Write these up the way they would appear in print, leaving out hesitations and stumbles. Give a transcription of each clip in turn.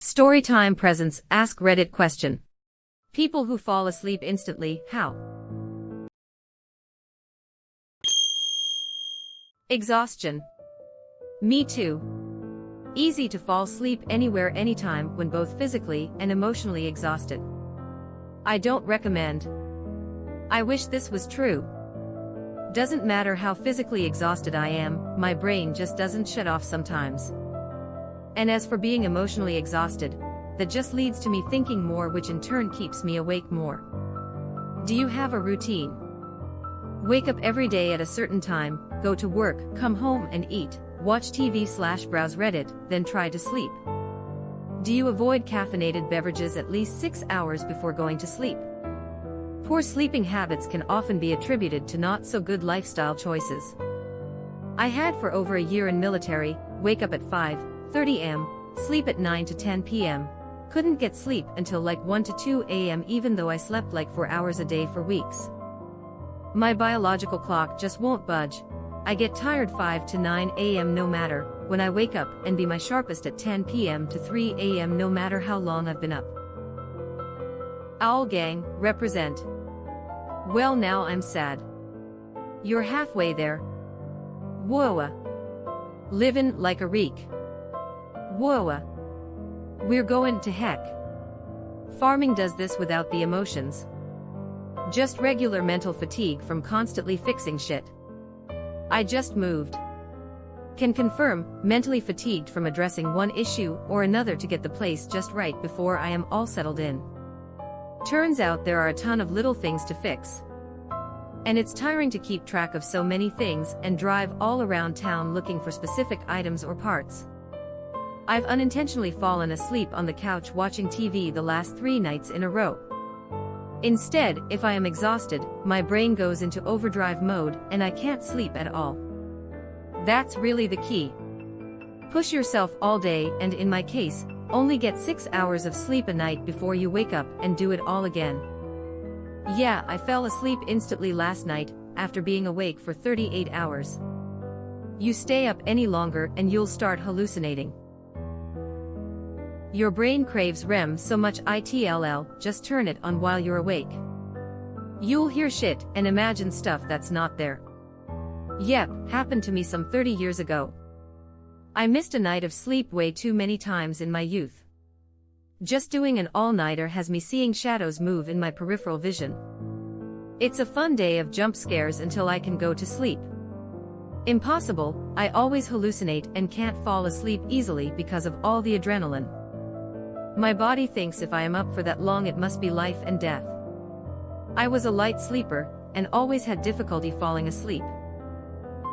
Storytime presents Ask Reddit question. People who fall asleep instantly, how? Exhaustion. Me too. Easy to fall asleep anywhere anytime when both physically and emotionally exhausted. I don't recommend. I wish this was true. Doesn't matter how physically exhausted I am, my brain just doesn't shut off sometimes. And as for being emotionally exhausted, that just leads to me thinking more, which in turn keeps me awake more. Do you have a routine? Wake up every day at a certain time, go to work, come home and eat, watch TV/browse Reddit, then try to sleep. Do you avoid caffeinated beverages at least 6 hours before going to sleep? Poor sleeping habits can often be attributed to not so good lifestyle choices. I had for over a year in military, wake up at 5:30 am, sleep at 9 to 10 p.m. Couldn't get sleep until like 1 to 2 a.m. even though I slept like 4 hours a day for weeks. My biological clock just won't budge. I get tired 5 to 9 a.m. no matter when I wake up, and be my sharpest at 10 p.m. to 3 a.m. no matter how long I've been up. Owl gang, represent. Well, now I'm sad. You're halfway there. Whoa. Livin' like a reek. Whoa. We're going to heck. Farming does this without the emotions. Just regular mental fatigue from constantly fixing shit. I just moved. Can confirm, mentally fatigued from addressing one issue or another to get the place just right before I am all settled in. Turns out there are a ton of little things to fix. And it's tiring to keep track of so many things and drive all around town looking for specific items or parts. I've unintentionally fallen asleep on the couch watching TV the last 3 nights in a row. Instead, if I am exhausted, my brain goes into overdrive mode and I can't sleep at all. That's really the key. Push yourself all day and, in my case, only get 6 hours of sleep a night before you wake up and do it all again. Yeah, I fell asleep instantly last night after being awake for 38 hours. You stay up any longer and you'll start hallucinating. Your brain craves REM so much itll, just turn it on while you're awake. You'll hear shit and imagine stuff that's not there. Yep, happened to me some 30 years ago. I missed a night of sleep way too many times in my youth. Just doing an all-nighter has me seeing shadows move in my peripheral vision. It's a fun day of jump scares until I can go to sleep. Impossible, I always hallucinate and can't fall asleep easily because of all the adrenaline. My body thinks if I am up for that long it must be life and death. I was a light sleeper, and always had difficulty falling asleep.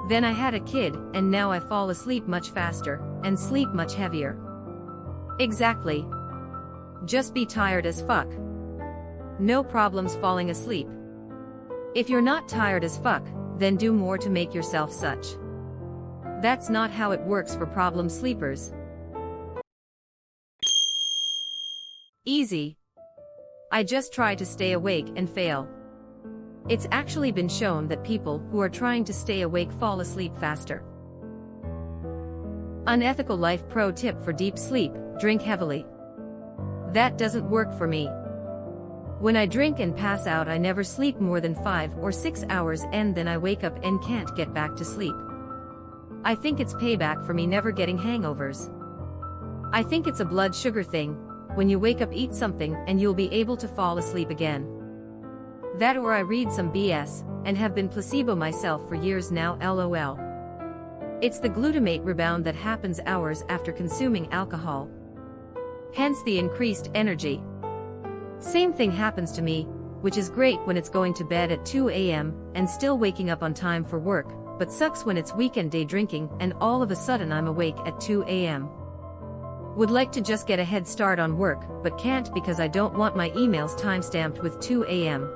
Then I had a kid, and now I fall asleep much faster, and sleep much heavier. Exactly. Just be tired as fuck. No problems falling asleep. If you're not tired as fuck, then do more to make yourself such. That's not how it works for problem sleepers. Easy. I just try to stay awake and fail. It's actually been shown that people who are trying to stay awake fall asleep faster. Unethical life pro tip for deep sleep: drink heavily. That doesn't work for me. When I drink and pass out, I never sleep more than 5 or 6 hours, and then I wake up and can't get back to sleep. I think it's payback for me never getting hangovers. I think it's a blood sugar thing. When you wake up, eat something and you'll be able to fall asleep again. That, or I read some BS, and have been placebo myself for years now, lol. It's the glutamate rebound that happens hours after consuming alcohol. Hence the increased energy. Same thing happens to me, which is great when it's going to bed at 2 a.m. and still waking up on time for work, but sucks when it's weekend day drinking and all of a sudden I'm awake at 2 a.m. Would like to just get a head start on work, but can't because I don't want my emails timestamped with 2 a.m.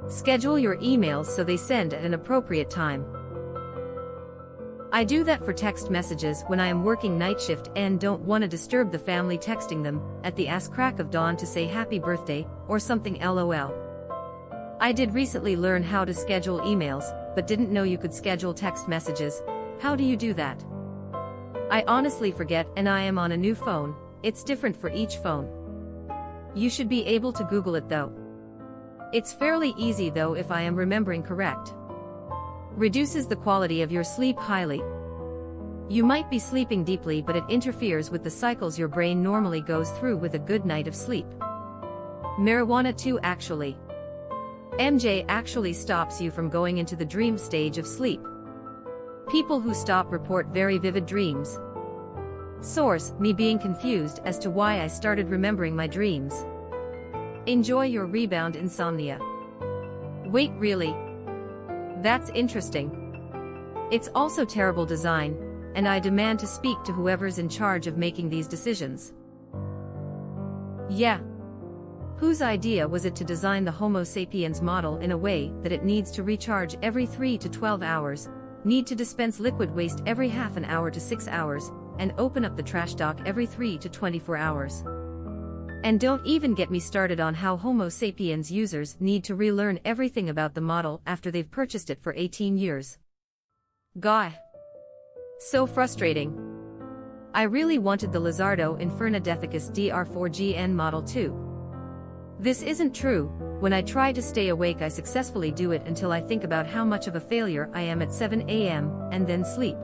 Schedule your emails so they send at an appropriate time. I do that for text messages when I am working night shift and don't want to disturb the family, texting them at the ass crack of dawn to say happy birthday or something, lol. I did recently learn how to schedule emails, but didn't know you could schedule text messages. How do you do that? I honestly forget, and I am on a new phone, it's different for each phone. You should be able to Google it though. It's fairly easy though if I am remembering correct. Reduces the quality of your sleep highly. You might be sleeping deeply, but it interferes with the cycles your brain normally goes through with a good night of sleep. Marijuana too actually. MJ actually stops you from going into the dream stage of sleep. People who stop report very vivid dreams. Source: me being confused as to why I started remembering my dreams. Enjoy your rebound insomnia. Wait, really? That's interesting. It's also terrible design, and I demand to speak to whoever's in charge of making these decisions. Yeah. Whose idea was it to design the Homo sapiens model in a way that it needs to recharge every 3 to 12 hours, need to dispense liquid waste every half an hour to 6 hours, and open up the trash dock every 3 to 24 hours? And don't even get me started on how Homo sapiens users need to relearn everything about the model after they've purchased it for 18 years. Guy. So frustrating. I really wanted the Lizardo Infernadethicus DR4GN Model 2. This isn't true. When I try to stay awake, I successfully do it until I think about how much of a failure I am at 7 a.m. and then sleep.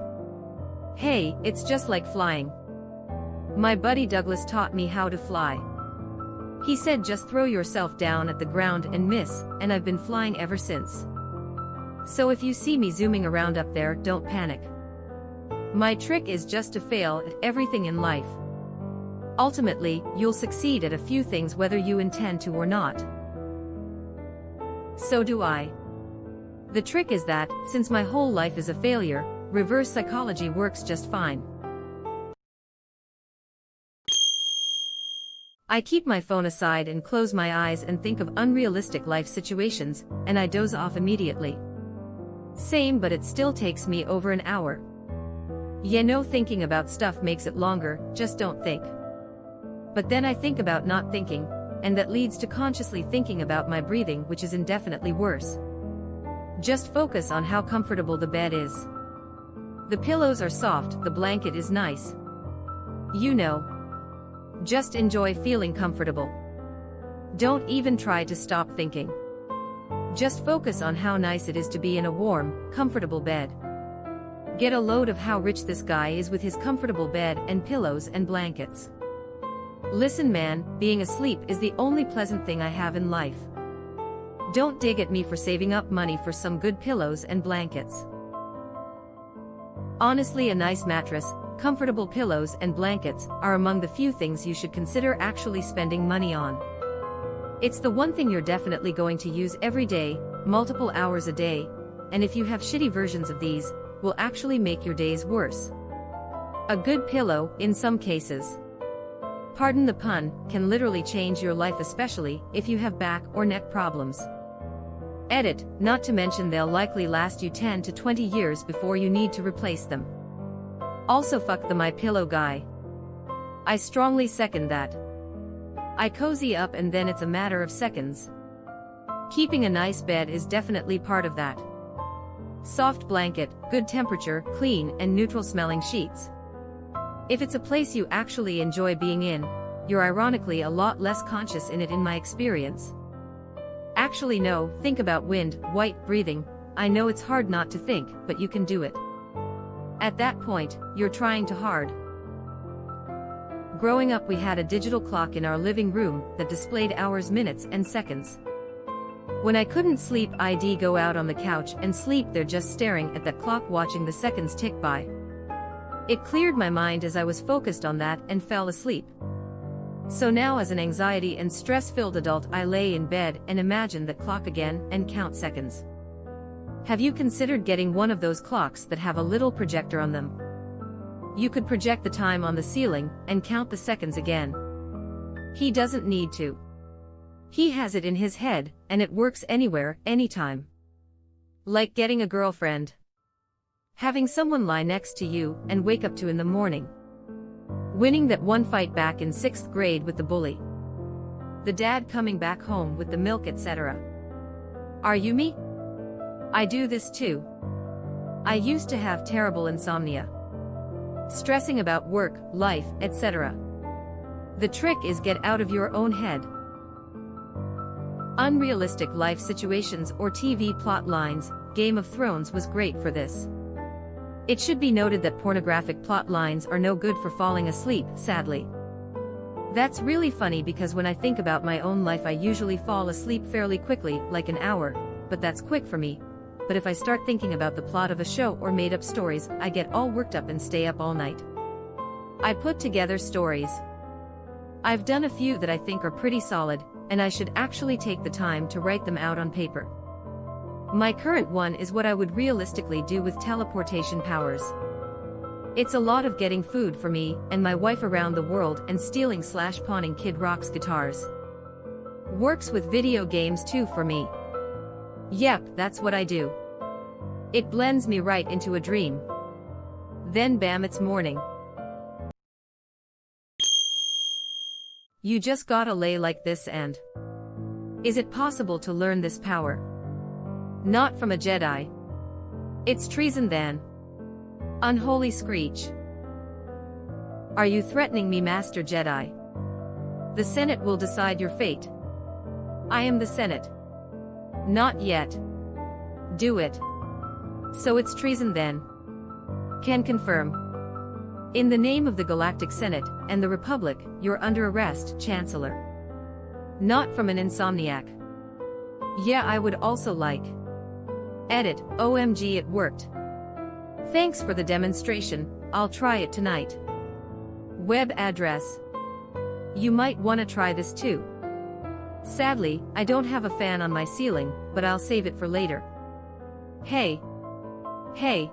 Hey, it's just like flying. My buddy Douglas taught me how to fly. He said just throw yourself down at the ground and miss, and I've been flying ever since. So if you see me zooming around up there, don't panic. My trick is just to fail at everything in life. Ultimately, you'll succeed at a few things whether you intend to or not. So do I. The trick is that, since my whole life is a failure, reverse psychology works just fine. I keep my phone aside and close my eyes and think of unrealistic life situations, and I doze off immediately. Same, but it still takes me over an hour. Yeah, no, thinking about stuff makes it longer, just don't think. But then I think about not thinking, and that leads to consciously thinking about my breathing, which is indefinitely worse. Just focus on how comfortable the bed is. The pillows are soft, the blanket is nice. You know. Just enjoy feeling comfortable. Don't even try to stop thinking. Just focus on how nice it is to be in a warm, comfortable bed. Get a load of how rich this guy is with his comfortable bed and pillows and blankets. Listen man, being asleep is the only pleasant thing I have in life. Don't dig at me for saving up money for some good pillows and blankets. Honestly, a nice mattress, comfortable pillows and blankets are among the few things you should consider actually spending money on. It's the one thing you're definitely going to use every day, multiple hours a day, and if you have shitty versions of these, will actually make your days worse. A good pillow, in some cases, pardon the pun, can literally change your life, especially if you have back or neck problems. Edit, not to mention they'll likely last you 10 to 20 years before you need to replace them. Also fuck the My Pillow guy. I strongly second that. I cozy up and then it's a matter of seconds. Keeping a nice bed is definitely part of that. Soft blanket, good temperature, clean and neutral smelling sheets. If it's a place you actually enjoy being in, you're ironically a lot less conscious in it in my experience. Actually no, think about wind, white, breathing. I know it's hard not to think, but you can do it. At that point, you're trying too hard. Growing up we had a digital clock in our living room that displayed hours, minutes and seconds. When I couldn't sleep, I'd go out on the couch and sleep there just staring at that clock, watching the seconds tick by. It cleared my mind as I was focused on that and fell asleep. So now as an anxiety and stress-filled adult I lay in bed and imagine that clock again and count seconds. Have you considered getting one of those clocks that have a little projector on them? You could project the time on the ceiling and count the seconds again. He doesn't need to. He has it in his head, and it works anywhere, anytime. Like getting a girlfriend. Having someone lie next to you and wake up to in the morning. Winning that one fight back in 6th grade with the bully. The dad coming back home with the milk, etc. Are you me? I do this too. I used to have terrible insomnia. Stressing about work, life, etc. The trick is get out of your own head. Unrealistic life situations or TV plot lines. Game of Thrones was great for this. It should be noted that pornographic plot lines are no good for falling asleep, sadly. That's really funny because when I think about my own life I usually fall asleep fairly quickly, like an hour, but that's quick for me. But if I start thinking about the plot of a show or made-up stories, I get all worked up and stay up all night. I put together stories. I've done a few that I think are pretty solid, and I should actually take the time to write them out on paper. My current one is what I would realistically do with teleportation powers. It's a lot of getting food for me and my wife around the world and stealing/pawning Kid Rock's guitars. Works with video games too for me. Yep, that's what I do. It blends me right into a dream. Then bam, it's morning. You just gotta lay like this and... Is it possible to learn this power? Not from a Jedi. It's treason then. Unholy screech. Are you threatening me, Master Jedi? The Senate will decide your fate. I am the Senate. Not yet. Do it. So it's treason then. Can confirm. In the name of the Galactic Senate and the Republic, you're under arrest, Chancellor. Not from an insomniac. Yeah, I would also like. Edit, OMG, it worked. Thanks for the demonstration, I'll try it tonight. Web address. You might wanna try this too. Sadly, I don't have a fan on my ceiling, but I'll save it for later. Hey. Hey.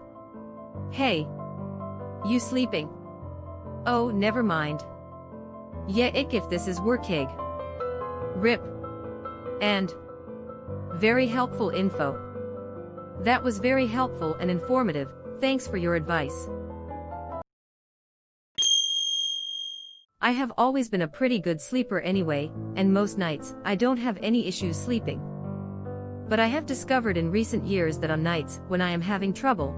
Hey. You sleeping? Oh, never mind. Yeah, if this is workig. RIP. And. Very helpful info. That was very helpful and informative, thanks for your advice. I have always been a pretty good sleeper anyway, and most nights, I don't have any issues sleeping. But I have discovered in recent years that on nights, when I am having trouble,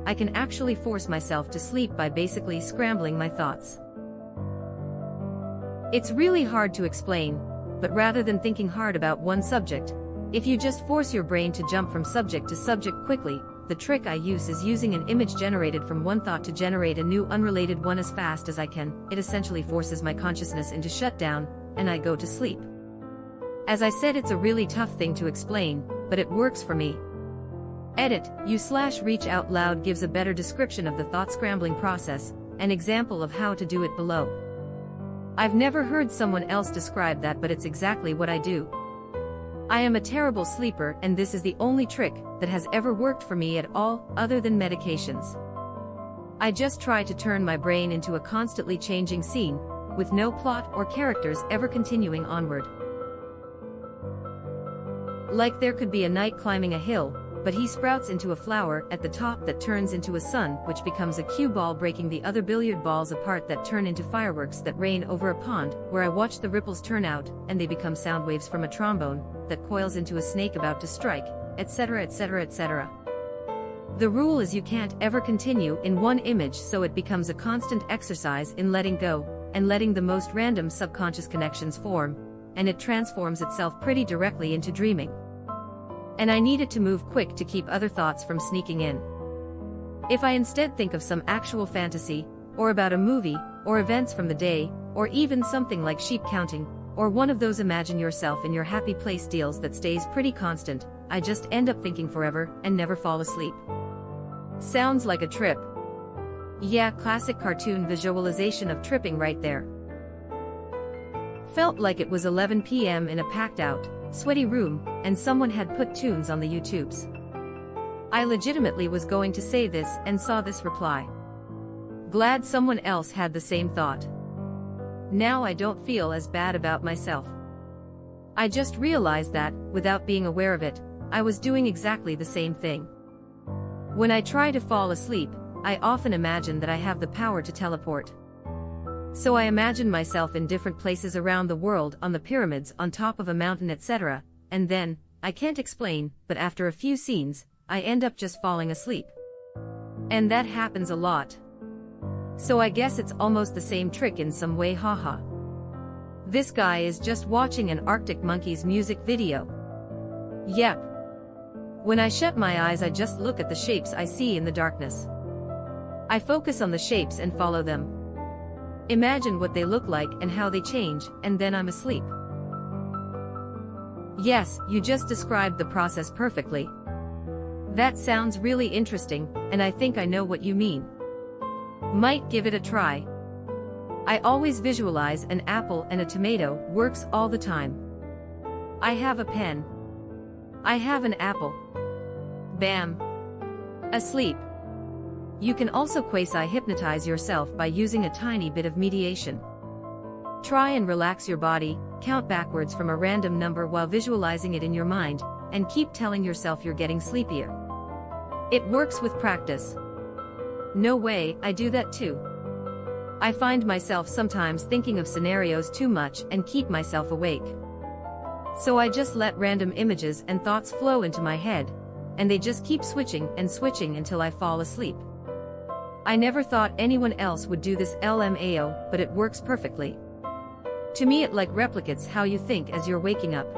I can actually force myself to sleep by basically scrambling my thoughts. It's really hard to explain, but rather than thinking hard about one subject, if you just force your brain to jump from subject to subject quickly, the trick I use is using an image generated from one thought to generate a new unrelated one as fast as I can. It essentially forces my consciousness into shutdown, and I go to sleep. As I said, it's a really tough thing to explain, but it works for me. Edit, u/reach out loud gives a better description of the thought scrambling process, an example of how to do it below. I've never heard someone else describe that, but it's exactly what I do. I am a terrible sleeper, and this is the only trick that has ever worked for me at all, other than medications. I just try to turn my brain into a constantly changing scene, with no plot or characters ever continuing onward. Like there could be a knight climbing a hill, but he sprouts into a flower at the top that turns into a sun, which becomes a cue ball breaking the other billiard balls apart that turn into fireworks that rain over a pond, where I watch the ripples turn out, and they become sound waves from a trombone that coils into a snake about to strike, etc., etc., etc. The rule is you can't ever continue in one image, so it becomes a constant exercise in letting go, and letting the most random subconscious connections form, and it transforms itself pretty directly into dreaming. And I need it to move quick to keep other thoughts from sneaking in. If I instead think of some actual fantasy, or about a movie, or events from the day, or even something like sheep counting, or one of those imagine yourself in your happy place deals that stays pretty constant, I just end up thinking forever and never fall asleep. Sounds like a trip. Yeah, classic cartoon visualization of tripping right there. Felt like it was 11 p.m. in a packed out, sweaty room, and someone had put tunes on the YouTubes. I legitimately was going to say this and saw this reply. Glad someone else had the same thought. Now I don't feel as bad about myself. I just realized that, without being aware of it, I was doing exactly the same thing. When I try to fall asleep, I often imagine that I have the power to teleport. So I imagine myself in different places around the world, on the pyramids, on top of a mountain, etc., and then, I can't explain, but after a few scenes, I end up just falling asleep. And that happens a lot. So I guess it's almost the same trick in some way, haha. This guy is just watching an Arctic Monkeys music video. Yep. When I shut my eyes, I just look at the shapes I see in the darkness. I focus on the shapes and follow them. Imagine what they look like and how they change, and then I'm asleep. Yes, you just described the process perfectly. That sounds really interesting, and I think I know what you mean. Might give it a try. I always visualize an apple and a tomato, works all the time. I have a pen. I have an apple. Bam. Asleep. You can also quasi-hypnotize yourself by using a tiny bit of mediation. Try and relax your body, count backwards from a random number while visualizing it in your mind, and keep telling yourself you're getting sleepier. It works with practice. No way, I do that too. I find myself sometimes thinking of scenarios too much and keep myself awake. So I just let random images and thoughts flow into my head, and they just keep switching and switching until I fall asleep. I never thought anyone else would do this LMAO, but it works perfectly. To me it like replicates how you think as you're waking up.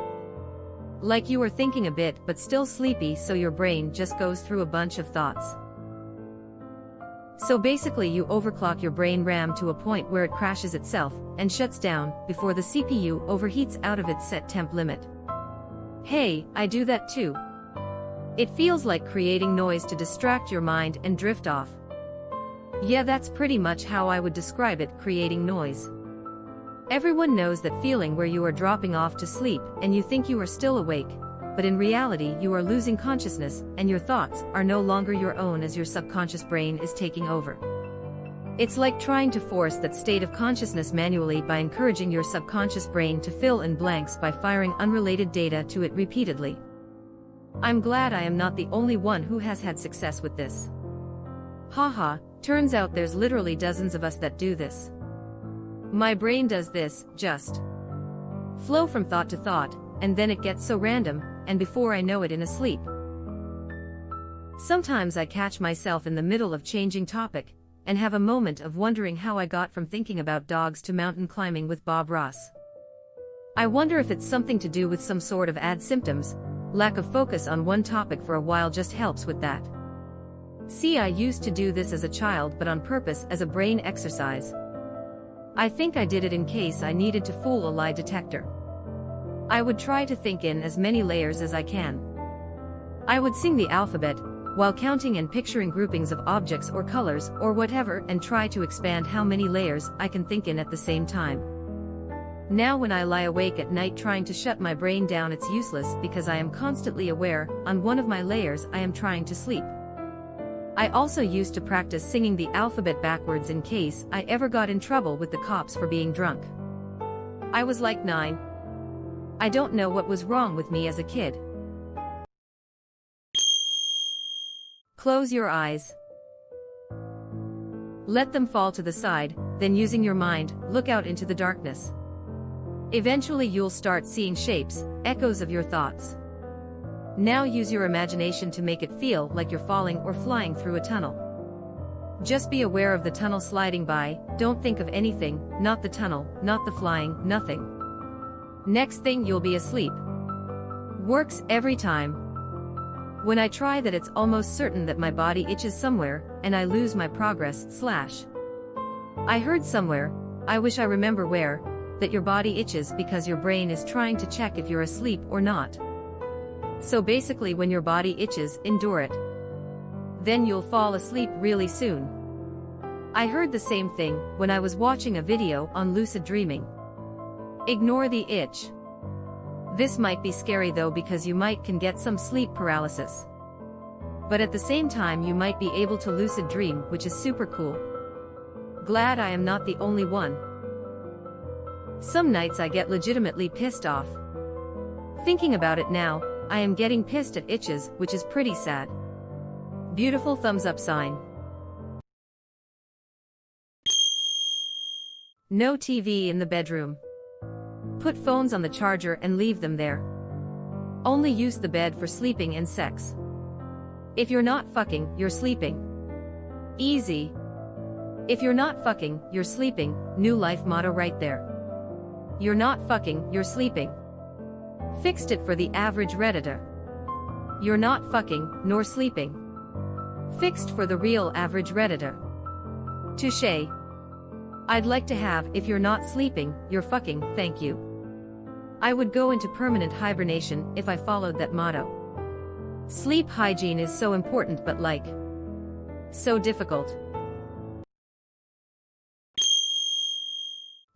Like you are thinking a bit but still sleepy, so your brain just goes through a bunch of thoughts. So basically you overclock your brain RAM to a point where it crashes itself and shuts down before the CPU overheats out of its set temp limit. Hey, I do that too. It feels like creating noise to distract your mind and drift off. Yeah, that's pretty much how I would describe it, creating noise. Everyone knows that feeling where you are dropping off to sleep and you think you are still awake, but in reality you are losing consciousness and your thoughts are no longer your own as your subconscious brain is taking over. It's like trying to force that state of consciousness manually by encouraging your subconscious brain to fill in blanks by firing unrelated data to it repeatedly. I'm glad I am not the only one who has had success with this. Haha, turns out there's literally dozens of us that do this. My brain does this, just flow from thought to thought, and then it gets so random, and before I know it in a sleep. Sometimes I catch myself in the middle of changing topic, and have a moment of wondering how I got from thinking about dogs to mountain climbing with Bob Ross. I wonder if it's something to do with some sort of ad symptoms. Lack of focus on one topic for a while just helps with that. See, I used to do this as a child, but on purpose as a brain exercise. I think I did it in case I needed to fool a lie detector. I would try to think in as many layers as I can. I would sing the alphabet, while counting and picturing groupings of objects or colors or whatever, and try to expand how many layers I can think in at the same time. Now when I lie awake at night trying to shut my brain down, it's useless because I am constantly aware, on one of my layers I am trying to sleep. I also used to practice singing the alphabet backwards in case I ever got in trouble with the cops for being drunk. I was like 9. I don't know what was wrong with me as a kid. Close your eyes. Let them fall to the side, then using your mind, look out into the darkness. Eventually you'll start seeing shapes, echoes of your thoughts. Now use your imagination to make it feel like you're falling or flying through a tunnel. Just be aware of the tunnel sliding by, don't think of anything, not the tunnel, not the flying, nothing. Next thing you'll be asleep. Works every time. When I try that, it's almost certain that my body itches somewhere, and I lose my progress. I heard somewhere, I wish I remember where, that your body itches because your brain is trying to check if you're asleep or not. So basically when your body itches, endure it. Then you'll fall asleep really soon. I heard the same thing when I was watching a video on lucid dreaming. Ignore the itch. This might be scary though, because you can get some sleep paralysis. But at the same time you might be able to lucid dream, which is super cool. Glad I am not the only one. Some nights I get legitimately pissed off. Thinking about it now, I am getting pissed at itches, which is pretty sad. Beautiful thumbs up sign. No TV in the bedroom. Put phones on the charger and leave them there. Only use the bed for sleeping and sex. If you're not fucking, you're sleeping. Easy. If you're not fucking, you're sleeping. New life motto right there. You're not fucking, you're sleeping. Fixed it for the average Redditor. You're not fucking, nor sleeping. Fixed for the real average Redditor. Touché. I'd like to have, if you're not sleeping, you're fucking, thank you. I would go into permanent hibernation if I followed that motto. Sleep hygiene is so important but like, so difficult.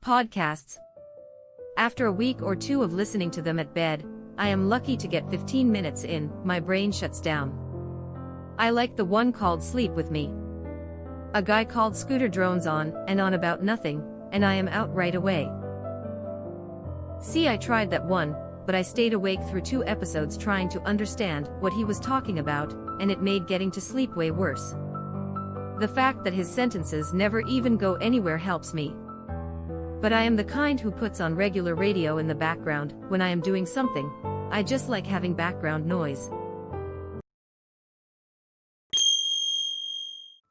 Podcasts. After a week or two of listening to them at bed, I am lucky to get 15 minutes in, my brain shuts down. I like the one called Sleep With Me. A guy called Scooter drones on and on about nothing, and I am out right away. See, I tried that one, but I stayed awake through 2 episodes trying to understand what he was talking about, and it made getting to sleep way worse. The fact that his sentences never even go anywhere helps me. But I am the kind who puts on regular radio in the background when I am doing something. I just like having background noise.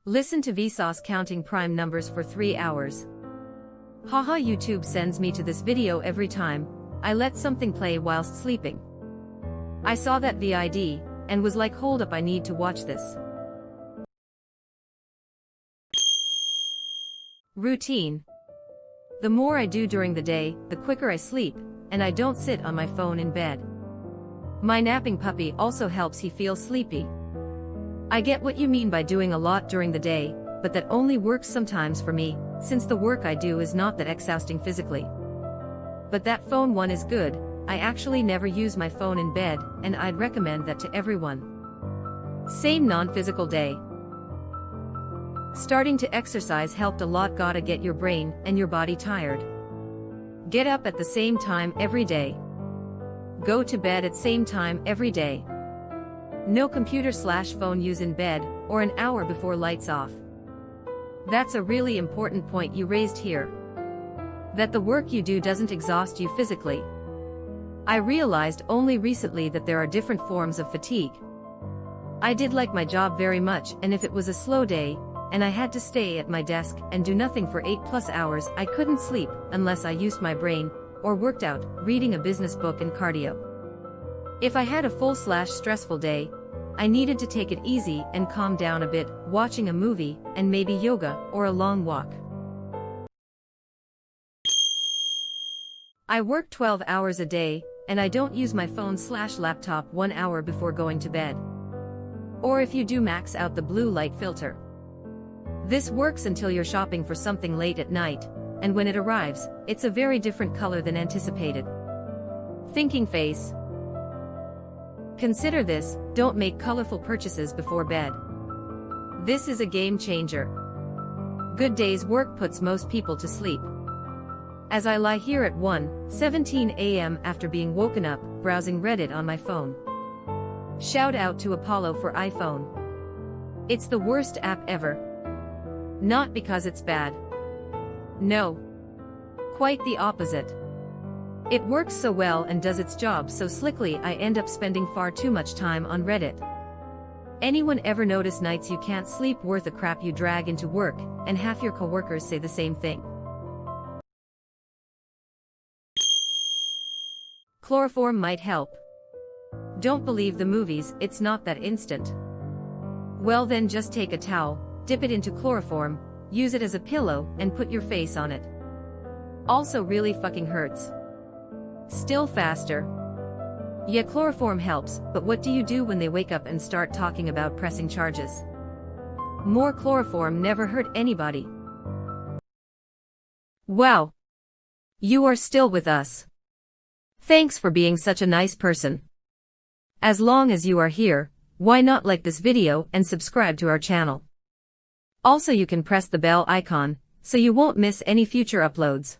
Listen to Vsauce counting prime numbers for 3 hours. Haha, YouTube sends me to this video every time I let something play whilst sleeping. I saw that VID and was like, hold up, I need to watch this. Routine. The more I do during the day, the quicker I sleep, and I don't sit on my phone in bed. My napping puppy also helps, he feels sleepy. I get what you mean by doing a lot during the day, but that only works sometimes for me, since the work I do is not that exhausting physically. But that phone one is good. I actually never use my phone in bed, and I'd recommend that to everyone. Same non-physical day. Starting to exercise helped a lot. Gotta get your brain and your body tired. Get up at the same time every day. Go to bed at same time every day. No computer/phone use in bed, or an hour before lights off. That's a really important point you raised here. That the work you do doesn't exhaust you physically. I realized only recently that there are different forms of fatigue. I did like my job very much, and if it was a slow day, and I had to stay at my desk and do nothing for 8+ hours, I couldn't sleep unless I used my brain, or worked out, reading a business book and cardio. If I had a full/stressful day, I needed to take it easy and calm down a bit, watching a movie, and maybe yoga, or a long walk. I work 12 hours a day, and I don't use my phone/laptop 1 hour before going to bed. Or if you do, max out the blue light filter. This works until you're shopping for something late at night, and when it arrives, it's a very different color than anticipated. Thinking face. Consider this: don't make colorful purchases before bed. This is a game changer. Good day's work puts most people to sleep. As I lie here at 1:17 a.m. after being woken up, browsing Reddit on my phone. Shout out to Apollo for iPhone. It's the worst app ever. Not because it's bad. No. Quite the opposite. It works so well and does its job so slickly, I end up spending far too much time on Reddit. Anyone ever notice nights you can't sleep worth the crap you drag into work, and half your coworkers say the same thing? Chloroform might help. Don't believe the movies, it's not that instant. Well then, just take a towel, dip it into chloroform, use it as a pillow, and put your face on it. Also really fucking hurts. Still faster. Yeah, chloroform helps, but what do you do when they wake up and start talking about pressing charges? More chloroform never hurt anybody. Wow. You are still with us. Thanks for being such a nice person. As long as you are here, why not like this video and subscribe to our channel? Also, you can press the bell icon, so you won't miss any future uploads.